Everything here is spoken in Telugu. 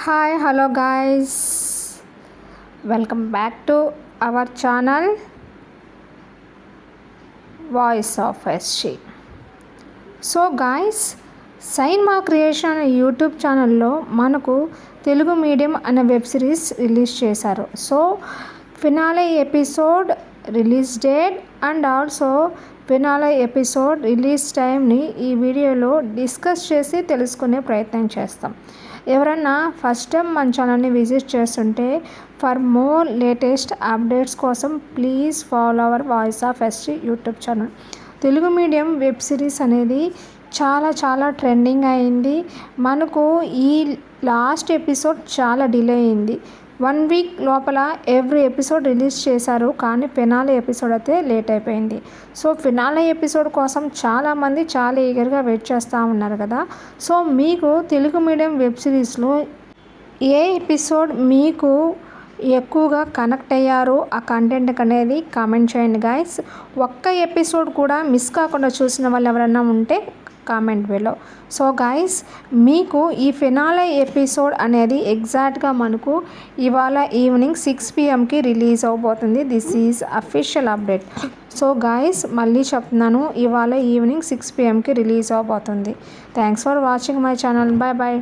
Hi, hello guys. Welcome back to our channel Voice of SG. So guys, సైన్ మా క్రియేషన్ యూట్యూబ్ ఛానల్లో మనకు తెలుగు మీడియం అనే వెబ్ సిరీస్ రిలీజ్ చేశారు. So finale episode release date and also finale episode release టైంని ఈ వీడియోలో డిస్కస్ చేసి తెలుసుకునే ప్రయత్నం చేస్తాం. ఎవరన్నా ఫస్ట్ టైం మన ఛానల్ని విజిట్ చేస్తుంటే ఫర్ మోర్ లేటెస్ట్ అప్డేట్స్ కోసం please follow our voice of SG YouTube channel. Telugu medium web series అనేది చాలా ట్రెండింగ్ అయింది. మనకు ఈ లాస్ట్ ఎపిసోడ్ చాలా డిలే అయింది. 1 వీక్ లోపల ఎవ్రీ ఎపిసోడ్ రిలీజ్ చేశారు, కానీ ఫినాలే ఎపిసోడ్ అయితే లేట్ అయిపోయింది. సో ఫినాలే ఎపిసోడ్ కోసం చాలామంది చాలా ఈగర్గా వెయిట్ చేస్తూ ఉన్నారు కదా. సో మీకు తెలుగు మీడియం వెబ్ సిరీస్లో ఏ ఎపిసోడ్ మీకు ఎక్కువగా కనెక్ట్ అయ్యారు ఆ కంటెంట్ అనేది కామెంట్ చేయండి గాయస్. ఒక్క ఎపిసోడ్ కూడా మిస్ కాకుండా చూసిన వాళ్ళు ఎవరైనా ఉంటే కామెంట్ బిలో. సో గాయస్, మీకు ఈ ఫినాలే ఎపిసోడ్ అనేది ఎగ్జాక్ట్గా మనకు ఇవాళ ఈవినింగ్ 6 PM రిలీజ్ అవబోతుంది. This is official update. So guys, మళ్ళీ చెప్తున్నాను, ఇవాళ ఈవినింగ్ 6 PM రిలీజ్ అవబోతుంది. Thanks for watching my channel. Bye.